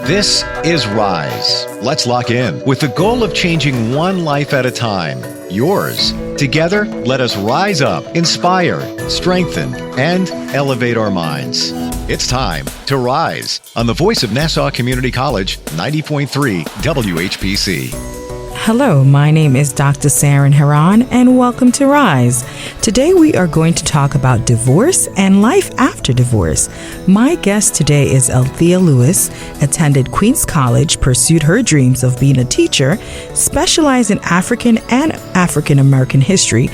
This is Rise. Let's lock in with the goal of changing one life at a time. Yours. Together, let us rise up, inspire, strengthen, and elevate our minds. It's time to rise on the voice of Nassau Community College, 90.3 WHPC. Hello, my name is Dr. Saran Heron, and welcome to Rise. Today we are going to talk about divorce and life after divorce. My guest today is Althea Lewis, attended Queens College, pursued her dreams of being a teacher, specialized in African and African American history,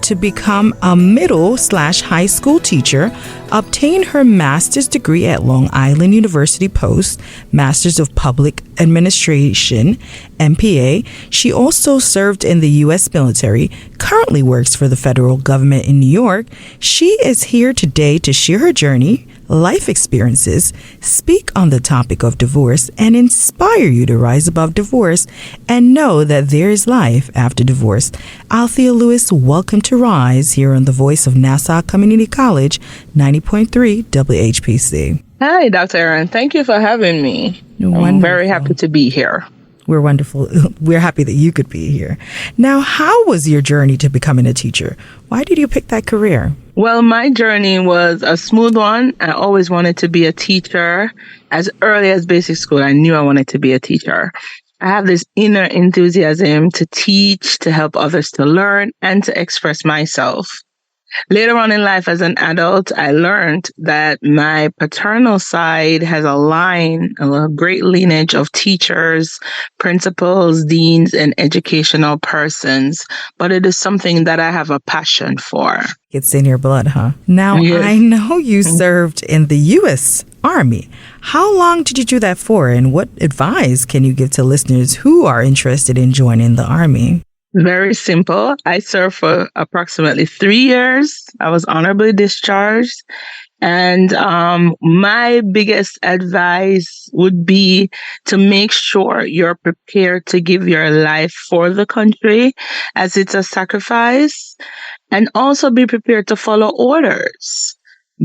to become a middle/high school teacher, obtained her master's degree at Long Island University Post, Masters of Public Administration, MPA. She also served in the U.S. military, currently works for the federal government in New York. She is here today to share her journey, life experiences, speak on the topic of divorce, and inspire you to rise above divorce and know that there is life after divorce. Althea Lewis, welcome to Rise here on the voice of Nassau Community College, 90.3 WHPC. Hi, Dr. Aaron. Thank you for having me. I'm very happy to be here. We're wonderful. We're happy that you could be here. Now, how was your journey to becoming a teacher? Why did you pick that career? Well, my journey was a smooth one. I always wanted to be a teacher. As early as basic school, I knew I wanted to be a teacher. I have this inner enthusiasm to teach, to help others to learn, and to express myself. Later on in life as an adult, I learned that my paternal side has a great lineage of teachers, principals, deans, and educational persons, but it is something that I have a passion for. It's in your blood, huh? Now, yes. I know you served in the U.S. Army. How long did you do that for, and what advice can you give to listeners who are interested in joining the Army? Very simple. I served for approximately 3 years. I was honorably discharged. And my biggest advice would be to make sure you're prepared to give your life for the country, as it's a sacrifice, and also be prepared to follow orders.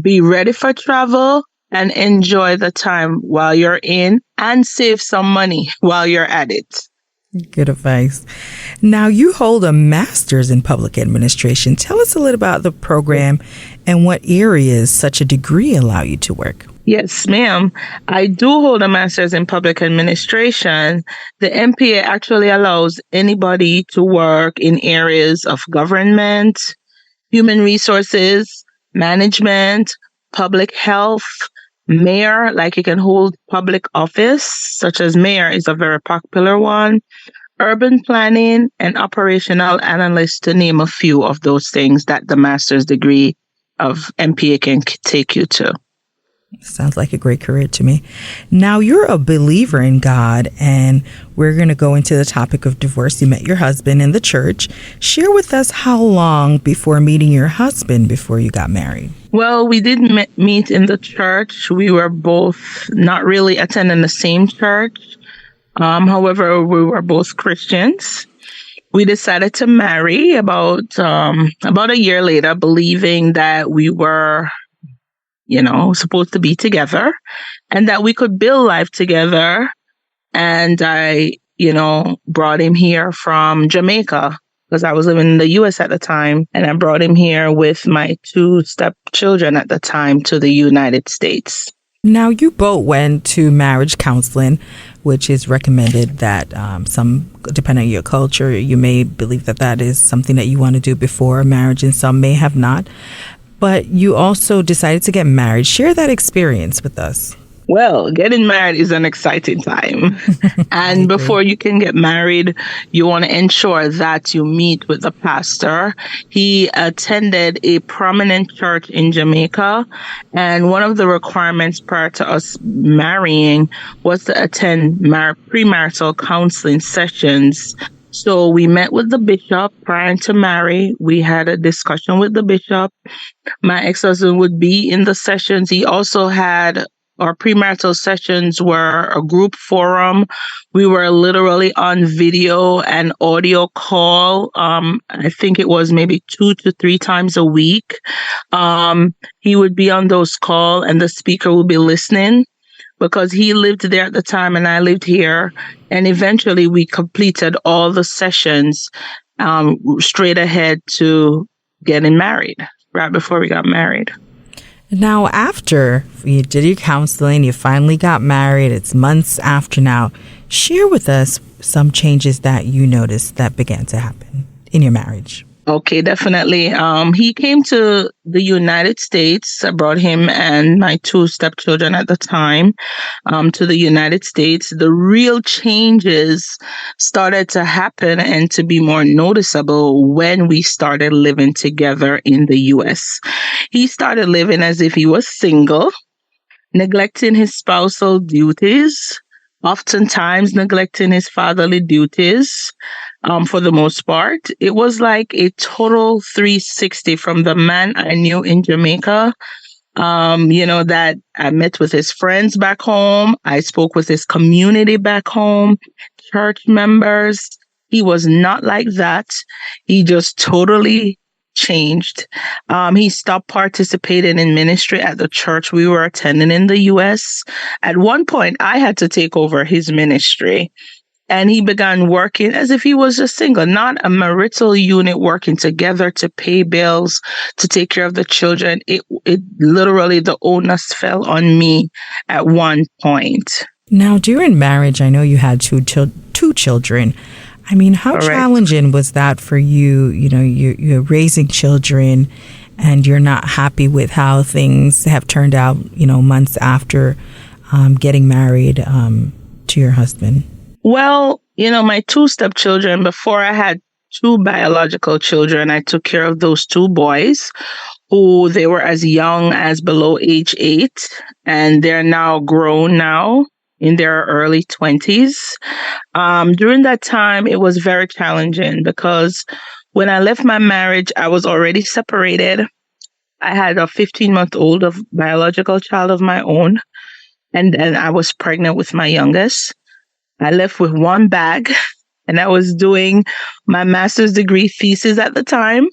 Be ready for travel and enjoy the time while you're in, and save some money while you're at it. Good advice. Now, you hold a master's in public administration. Tell us a little about the program and what areas such a degree allow you to work. Yes, ma'am. I do hold a master's in public administration. The MPA actually allows anybody to work in areas of government, human resources, management, public health, mayor, like you can hold public office, such as mayor is a very popular one, urban planning, and operational analyst, to name a few of those things that the master's degree of MPA can take you to. Sounds like a great career to me. Now, you're a believer in God, and we're going to go into the topic of divorce. You met your husband in the church. Share with us how long before meeting your husband before you got married. Well, we did meet in the church. We were both not really attending the same church. However, we were both Christians. We decided to marry about a year later, believing that we were supposed to be together and that we could build life together. And I, brought him here from Jamaica because I was living in the U.S. at the time. And I brought him here with my 2 stepchildren at the time to the United States. Now, you both went to marriage counseling, which is recommended that depending on your culture, you may believe that is something that you want to do before marriage, and some may have not. But you also decided to get married. Share that experience with us. Well, getting married is an exciting time. And before you can get married, you want to ensure that you meet with the pastor. He attended a prominent church in Jamaica. And one of the requirements prior to us marrying was to attend premarital counseling sessions. So we met with the bishop prior to marry. We had a discussion with the bishop. My ex-husband would be in the sessions. He also had our premarital sessions were a group forum. We were literally on video and audio call. I think it was maybe 2 to 3 times a week. He would be on those calls and the speaker would be listening. because he lived there at the time and I lived here. And eventually we completed all the sessions straight ahead to getting married, right before we got married. Now, after you did your counseling, you finally got married. It's months after now. Share with us some changes that you noticed that began to happen in your marriage. Okay, definitely. He came to the United States. I brought him and my 2 stepchildren at the time to the United States. The real changes started to happen and to be more noticeable when we started living together in the U.S. He started living as if he was single, neglecting his spousal duties, oftentimes neglecting his fatherly duties. For the most part, it was like a total 360 from the man I knew in Jamaica. That I met with his friends back home. I spoke with his community back home, church members. He was not like that. He just totally changed. He stopped participating in ministry at the church we were attending in the U.S. At one point, I had to take over his ministry. And he began working as if he was just single, not a marital unit working together to pay bills, to take care of the children. It literally, the onus fell on me at one point. Now, during marriage, I know you had two children. I mean, how Correct. challenging was that for you? You know, you're raising children and you're not happy with how things have turned out, months after getting married to your husband. Well, my 2 stepchildren, before I had 2 biological children, I took care of those 2 boys who they were as young as below age 8, and they're now grown now in their early 20s. During that time, it was very challenging because when I left my marriage, I was already separated. I had a 15-month-old biological child of my own, and then I was pregnant with my youngest. I left with 1 bag and I was doing my master's degree thesis at the time.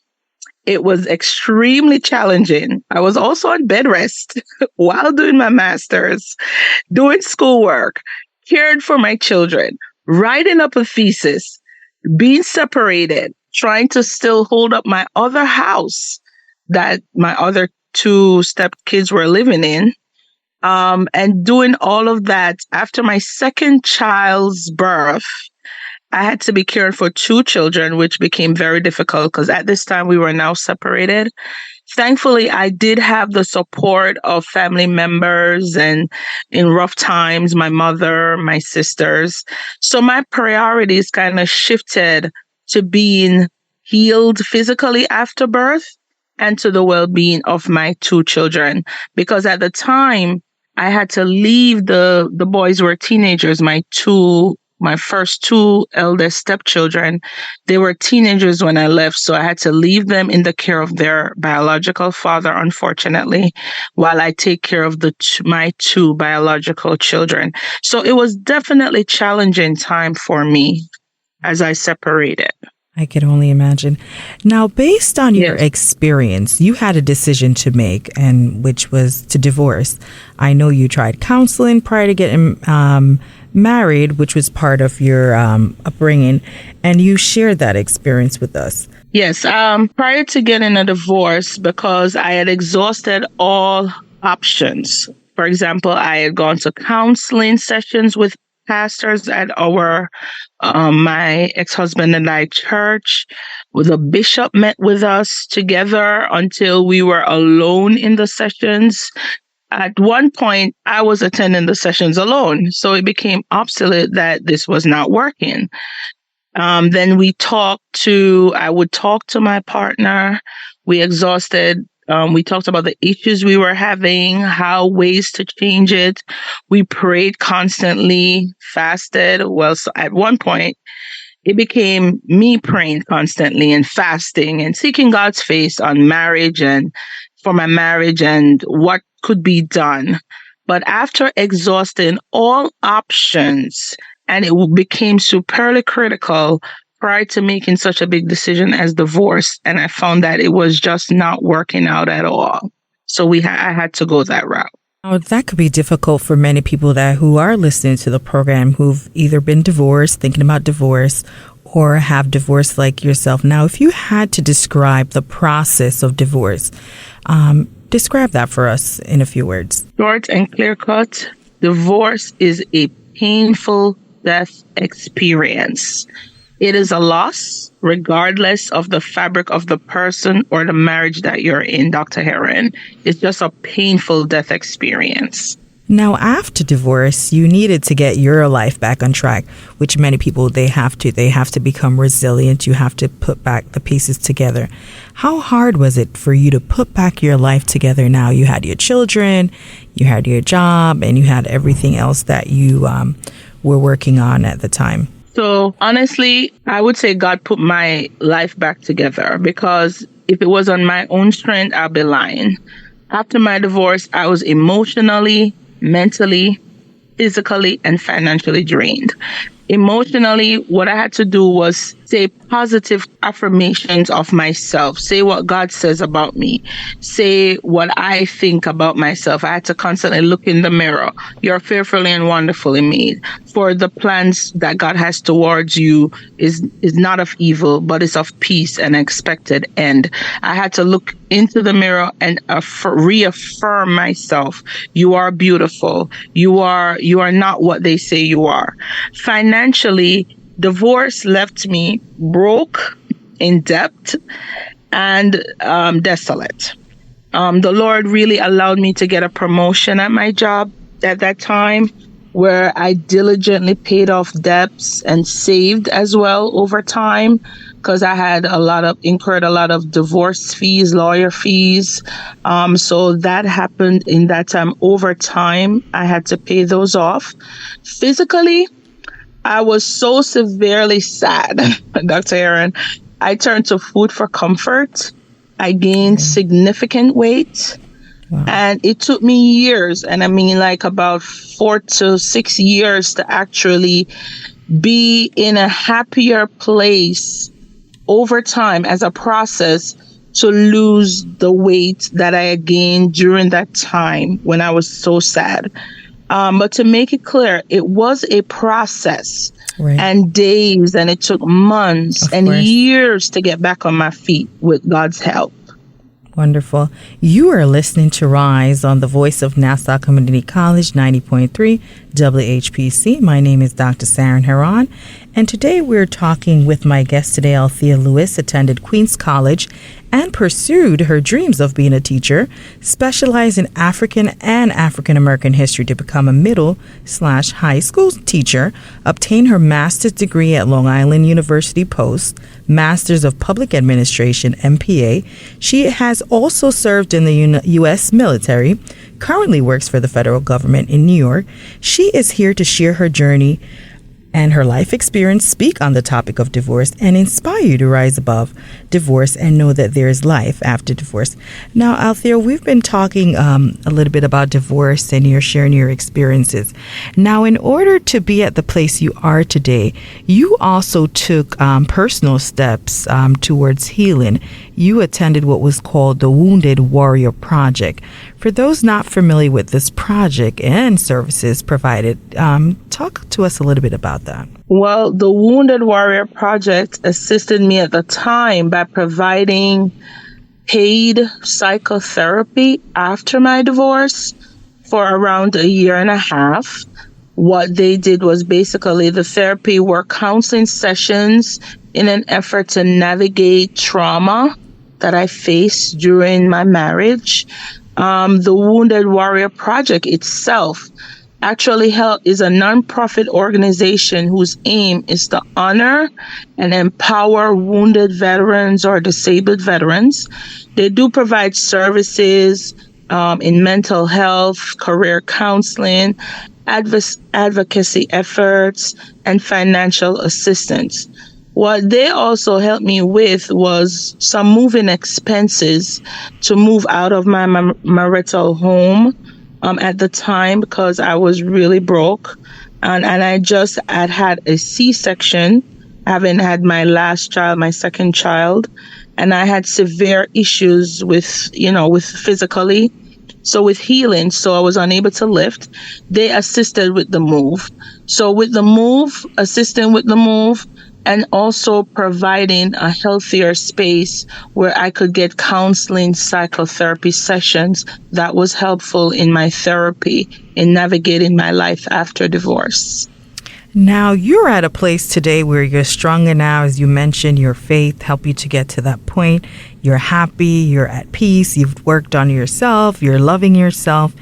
It was extremely challenging. I was also on bed rest while doing my master's, doing schoolwork, caring for my children, writing up a thesis, being separated, trying to still hold up my other house that my other 2 step kids were living in. And doing all of that after my second child's birth, I had to be caring for 2 children, which became very difficult because at this time we were now separated. Thankfully, I did have the support of family members and in rough times, my mother, my sisters. So my priorities kind of shifted to being healed physically after birth and to the well-being of my 2 children. Because at the time, I had to leave the boys were teenagers. My first 2 eldest stepchildren, they were teenagers when I left. So I had to leave them in the care of their biological father, unfortunately, while I take care of my 2 biological children. So it was definitely a challenging time for me as I separated. I can only imagine. Now, based on your experience, you had a decision to make, and which was to divorce. I know you tried counseling prior to getting married, which was part of your upbringing, and you shared that experience with us. Yes. Prior to getting a divorce, because I had exhausted all options. For example, I had gone to counseling sessions with pastors at my ex-husband and I church. The bishop met with us together until we were alone in the sessions. At one point, I was attending the sessions alone, so it became obsolete that this was not working. Then I would talk to my partner. We talked about the issues we were having, ways to change it. We prayed constantly, fasted. Well, so at one point, it became me praying constantly and fasting and seeking God's face on marriage and for my marriage and what could be done. But after exhausting all options, and it became superly critical prior to making such a big decision as divorce, and I found that it was just not working out at all. So I had to go that route. Oh, that could be difficult for many people who are listening to the program who've either been divorced, thinking about divorce, or have divorced like yourself. Now, if you had to describe the process of divorce, describe that for us in a few words. Short and clear cut, divorce is a painful death experience. It is a loss, regardless of the fabric of the person or the marriage that you're in, Dr. Heron. It's just a painful death experience. Now, after divorce, you needed to get your life back on track, which many people, they have to become resilient. You have to put back the pieces together. How hard was it for you to put back your life together now? You had your children, you had your job, and you had everything else that you were working on at the time. So honestly, I would say God put my life back together, because if it was on my own strength, I'd be lying. After my divorce, I was emotionally, mentally, physically, and financially drained. Emotionally, what I had to do was say positive affirmations of myself, say what God says about me, say what I think about myself. I had to constantly look in the mirror. You're fearfully and wonderfully made. For the plans that God has towards you is not of evil, but it's of peace and expected end. I had to look into the mirror and reaffirm myself. You are beautiful. You are not what they say you are. Financially, divorce left me broke, in debt, and desolate. The Lord really allowed me to get a promotion at my job at that time, where I diligently paid off debts and saved as well over time, because I had incurred a lot of divorce fees, lawyer fees. So that happened in that time. Over time, I had to pay those off. Physically, I was so severely sad, Dr. Heron. I turned to food for comfort. I gained significant weight. Wow. And it took me years, and I mean like about 4 to 6 years, to actually be in a happier place over time as a process to lose the weight that I had gained during that time when I was so sad. But to make it clear, it was a process, right, and days, and it took months and years to get back on my feet with God's help. Wonderful. You are listening to Rise on the Voice of Nassau Community College, 90.3 WHPC. My name is Dr. Saran Heron, and today we're talking with my guest today. Althea Lewis attended Queens College and pursued her dreams of being a teacher, specialized in African and African American history to become a middle/high school teacher, obtained her master's degree at Long Island University Post, Masters of Public Administration, MPA. She has also served in the U.S. military, currently works for the federal government in New York. She is here to share her journey and her life experience, speak on the topic of divorce, and inspire you to rise above divorce and know that there is life after divorce. Now, Althea, we've been talking a little bit about divorce, and you're sharing your experiences. Now, in order to be at the place you are today, you also took personal steps towards healing. You attended what was called the Wounded Warrior Project. For those not familiar with this project and services provided, talk to us a little bit about that. Well, the Wounded Warrior Project assisted me at the time by providing paid psychotherapy after my divorce for around a year and a half. What they did was basically the therapy were counseling sessions in an effort to navigate trauma that I faced during my marriage. The Wounded Warrior Project itself actually is a nonprofit organization whose aim is to honor and empower wounded veterans or disabled veterans. They do provide services in mental health, career counseling, advocacy efforts, and financial assistance. What they also helped me with was some moving expenses to move out of my marital home at the time, because I was really broke. And I just had a C-section, having had my last child, my second child. And I had severe issues with physically. So with healing, so I was unable to lift. They assisted with the move. So with the move, assisting with the move, and also providing a healthier space where I could get counseling, psychotherapy sessions, that was helpful in my therapy in navigating my life after divorce. Now, you're at a place today where you're stronger now. As you mentioned, your faith helped you to get to that point. You're happy, you're at peace, you've worked on yourself, you're loving yourself,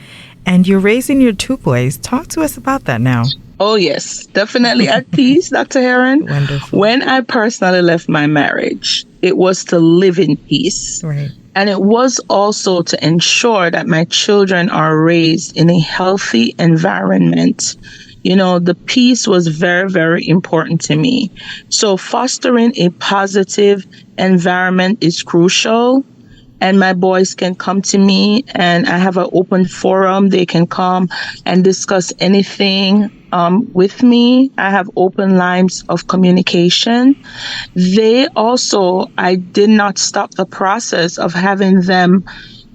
and you're raising your 2 boys. Talk to us about that now. Oh, yes, definitely at peace, Dr. Heron. Wonderful. When I personally left my marriage, it was to live in peace. Right. And it was also to ensure that my children are raised in a healthy environment. The peace was very, very important to me. So fostering a positive environment is crucial. And my boys can come to me, and I have an open forum. They can come and discuss anything with me. I have open lines of communication. I did not stop the process of having them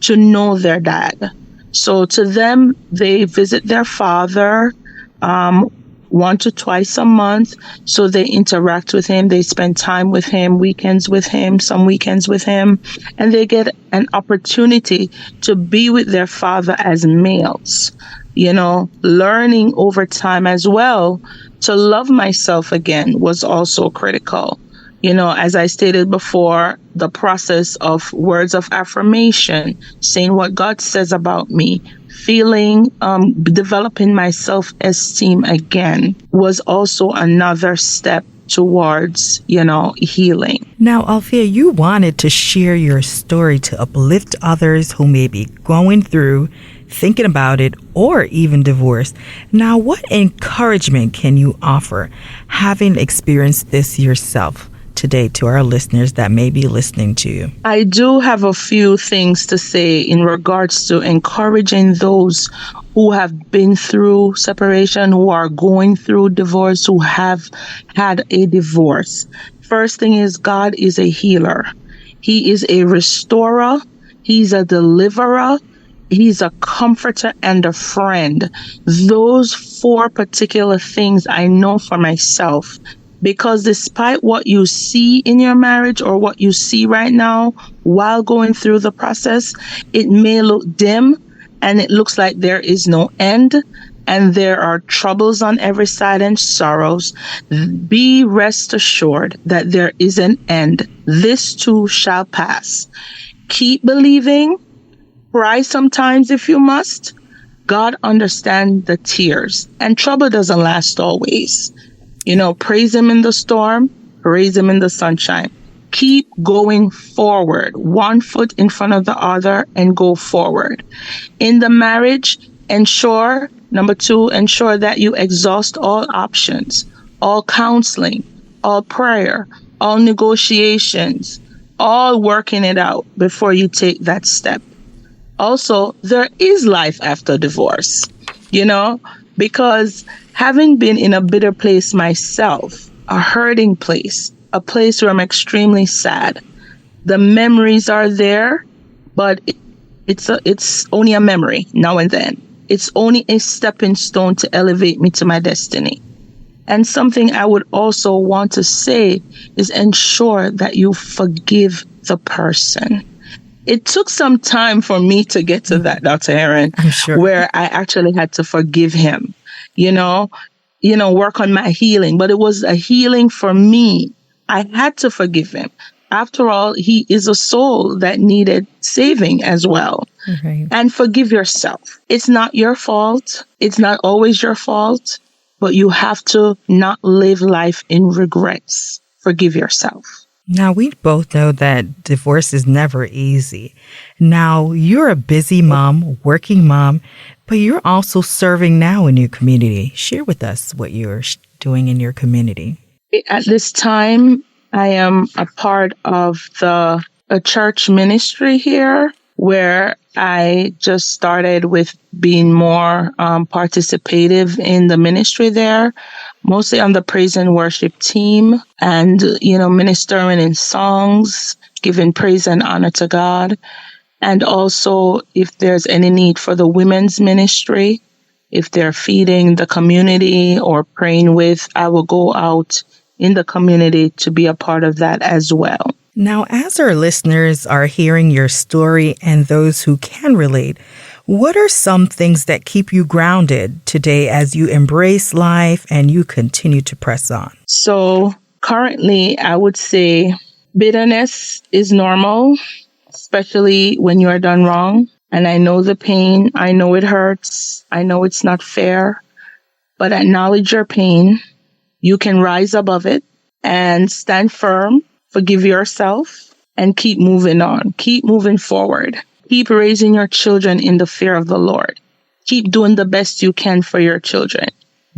to know their dad. So to them, they visit their father 1 to 2 a month. So they interact with him. They spend time with him, weekends with him, some weekends with him, and they get an opportunity to be with their father as males, learning over time as well. To love myself again was also critical. As I stated before, the process of words of affirmation, saying what God says about me, developing my self-esteem again was also another step towards, healing. Now, Althea, you wanted to share your story to uplift others who may be going through, thinking about it, or even divorced. Now, what encouragement can you offer, having experienced this yourself, today to our listeners that may be listening to you? I do have a few things to say in regards to encouraging those who have been through separation, who are going through divorce, who have had a divorce. First thing is, God is a healer. He is a restorer. He's a deliverer. He's a comforter and a friend. Those 4 particular things I know for myself. Because despite what you see in your marriage or what you see right now while going through the process, it may look dim and it looks like there is no end and there are troubles on every side and sorrows. Be rest assured that there is an end. This too shall pass. Keep believing. Cry sometimes if you must. God understands the tears, and trouble doesn't last always. Praise him in the storm, praise him in the sunshine. Keep going forward, 1 foot in front of the other, and go forward. In the marriage, number 2, ensure that you exhaust all options, all counseling, all prayer, all negotiations, all working it out before you take that step. Also, there is life after divorce, because having been in a bitter place myself, a hurting place, a place where I'm extremely sad, the memories are there, but it's only a memory now and then. It's only a stepping stone to elevate me to my destiny. And something I would also want to say is ensure that you forgive the person. It took some time for me to get to that, Dr. Heron, I'm sure, where I actually had to forgive him, work on my healing. But it was a healing for me. I had to forgive him. After all, he is a soul that needed saving as well. Right. And forgive yourself. It's not your fault. It's not always your fault, but you have to not live life in regrets. Forgive yourself. Now, we both know that divorce is never easy. Now, you're a busy mom, working mom, but you're also serving now in your community. Share with us what you're doing in your community. At this time, I am a part of a church ministry here, where I just started with being more participative in the ministry there, mostly on the praise and worship team, and, ministering in songs, giving praise and honor to God. And also, if there's any need for the women's ministry, if they're feeding the community or praying with, I will go out in the community to be a part of that as well. Now, as our listeners are hearing your story and those who can relate, what are some things that keep you grounded today as you embrace life and you continue to press on? So currently, I would say bitterness is normal, especially when you are done wrong. And I know the pain. I know it hurts. I know it's not fair. But acknowledge your pain. You can rise above it and stand firm. Forgive yourself and keep moving on. Keep moving forward. Keep raising your children in the fear of the Lord. Keep doing the best you can for your children.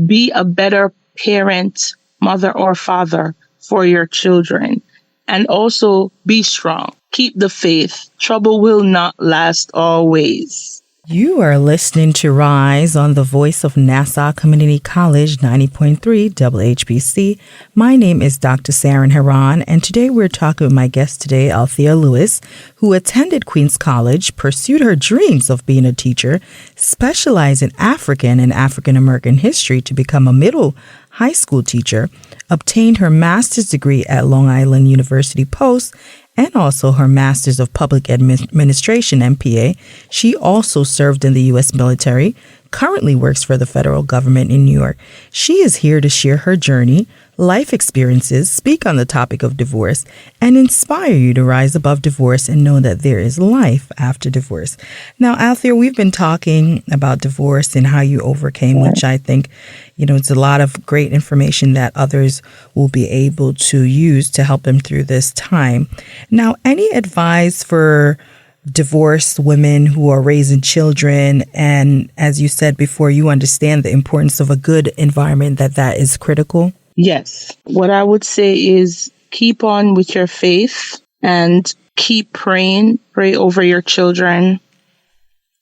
Be a better parent, mother or father for your children. And also be strong. Keep the faith. Trouble will not last always. You are listening to Rise on the voice of Nassau Community College 90.3 WHPC. My name is Dr. Saran Heron, and today we're talking with my guest today, Althea Lewis, who attended Queens College, pursued her dreams of being a teacher, specialized in African and African American history to become a middle high school teacher, obtained her master's degree at Long Island University Post, and also her Master's of Public Administration, MPA. She also served in the U.S. military, currently works for the federal government in New York. She is here to share her journey, life experiences, speak on the topic of divorce, and inspire you to rise above divorce and know that there is life after divorce. Now, Althea, we've been talking about divorce and how you overcame, which I think, it's a lot of great information that others will be able to use to help them through this time. Now, any advice for divorced women who are raising children? And as you said before, you understand the importance of a good environment, that is critical? Yes. What I would say is keep on with your faith and keep praying. Pray over your children.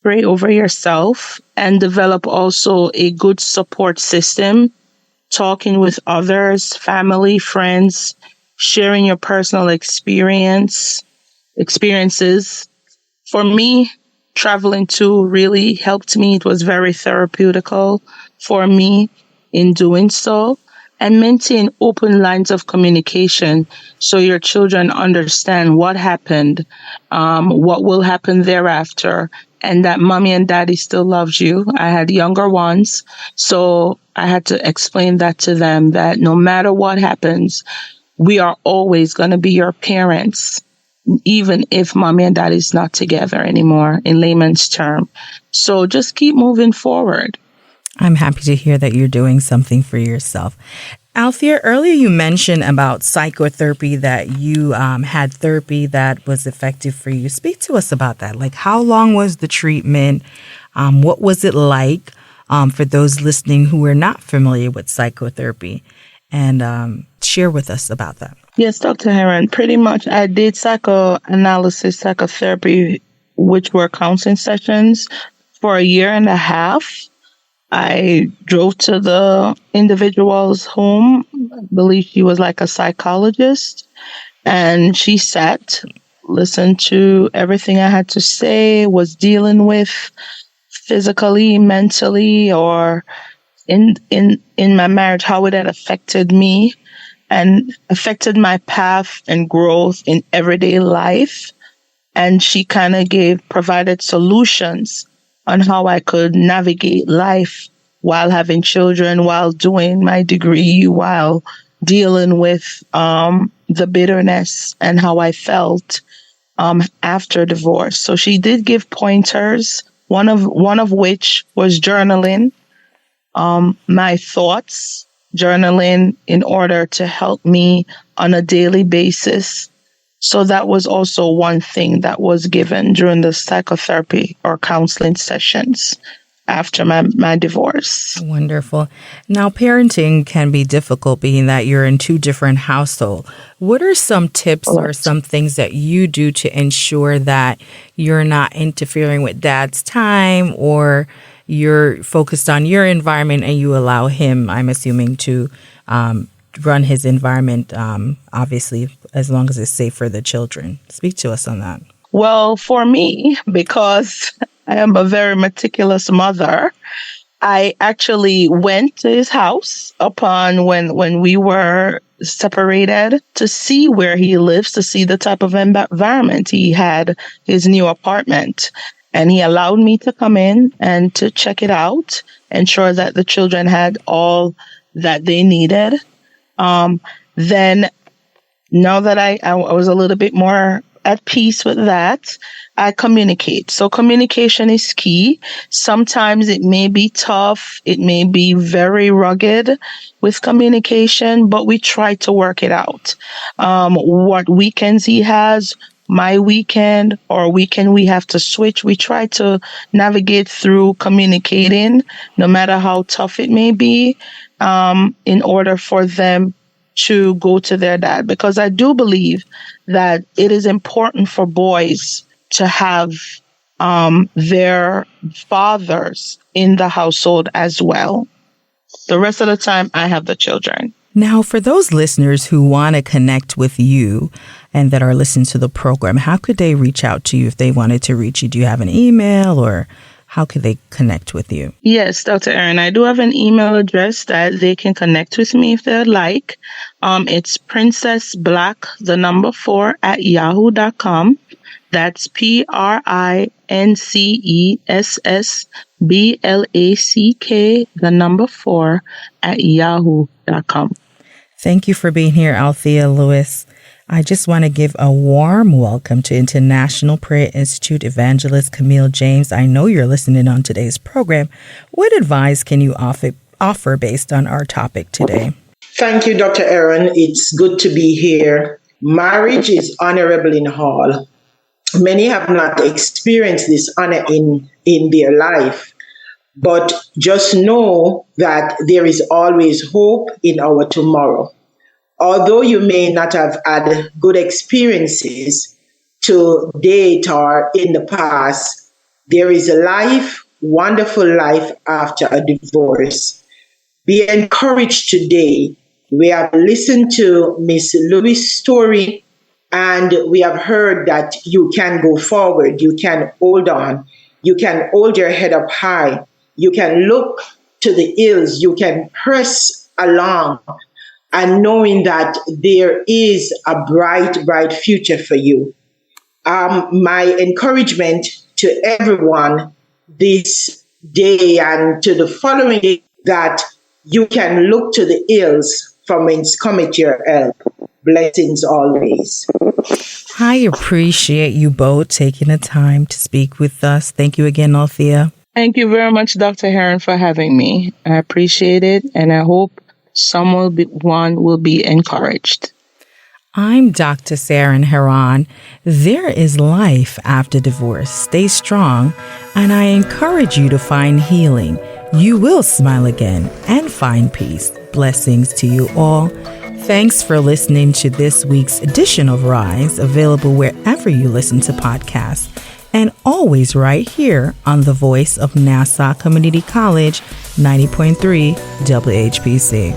Pray over yourself and develop also a good support system, talking with others, family, friends, sharing your personal experiences. For me, traveling too really helped me. It was very therapeutical for me in doing so. And maintain open lines of communication so your children understand what happened, what will happen thereafter, and that mommy and daddy still loves you. I had younger ones, so I had to explain that to them, that no matter what happens, we are always going to be your parents, even if mommy and daddy's not together anymore, in layman's term. So just keep moving forward. I'm happy to hear that you're doing something for yourself. Althea, earlier you mentioned about psychotherapy, that you had therapy that was effective for you. Speak to us about that. Like, how long was the treatment? What was it like for those listening who are not familiar with psychotherapy? And share with us about that. Yes, Dr. Heron. Pretty much I did psychoanalysis, psychotherapy, which were counseling sessions for a year and a half. I drove to the individual's home. I believe she was like a psychologist. And she sat, listened to everything I had to say, was dealing with physically, mentally, or in my marriage, how it had affected me and affected my path and growth in everyday life. And she kind of provided solutions on how I could navigate life while having children, while doing my degree, while dealing with the bitterness and how I felt after divorce. So she did give pointers, one of which was journaling, my thoughts, journaling in order to help me on a daily basis. So that was also one thing that was given during the psychotherapy or counseling sessions after my divorce. Wonderful. Now, parenting can be difficult, being that you're in two different households. What are some tips or some things that you do to ensure that you're not interfering with dad's time, or you're focused on your environment and you allow him, I'm assuming, to run his environment, obviously, as long as it's safe for the children? Speak to us on that. Well, for me, because I am a very meticulous mother, I actually went to his house upon when we were separated to see where he lives, to see the type of environment he had, his new apartment. And he allowed me to come in and to check it out, ensure that the children had all that they needed. Then now that I was a little bit more at peace with that, I communicate. So communication is key. Sometimes it may be tough. It may be very rugged with communication, but we try to work it out. What weekends he has, my weekend or weekend we have to switch. We try to navigate through communicating, no matter how tough it may be, in order for them to go to their dad. Because I do believe that it is important for boys to have their fathers in the household as well. The rest of the time, I have the children. Now, for those listeners who want to connect with you and that are listening to the program, how could they reach out to you if they wanted to reach you? Do you have an email, or how could they connect with you? Yes, Dr. Erin, I do have an email address that they can connect with me if they'd like. It's princessblack4@yahoo.com. That's princessblack4@yahoo.com. Thank you for being here, Althea Lewis. I just want to give a warm welcome to International Prayer Institute evangelist Camille James. I know you're listening on today's program. What advice can you offer based on our topic today? Thank you, Dr. Erin. It's good to be here. Marriage is honorable in all. Many have not experienced this honor in their life, but just know that there is always hope in our tomorrow. Although you may not have had good experiences to date or in the past, there is a life, wonderful life after a divorce. Be encouraged today. We have listened to Miss Lewis' story, and we have heard that you can go forward, you can hold on, you can hold your head up high, you can look to the hills, you can press along, and knowing that there is a bright, bright future for you. My encouragement to everyone this day and to the following day, that you can look to the hills from whence cometh your help. Blessings always. I appreciate you both taking the time to speak with us. Thank you again, Althea. Thank you very much, Dr. Heron, for having me. I appreciate it, and I hope someone will be encouraged. I'm Dr. Saran Heron. There is life after divorce. Stay strong, and I encourage you to find healing. You will smile again and find peace. Blessings to you all. Thanks for listening to this week's edition of Rise, available wherever you listen to podcasts, and always right here on the voice of Nassau Community College, 90.3 WHPC.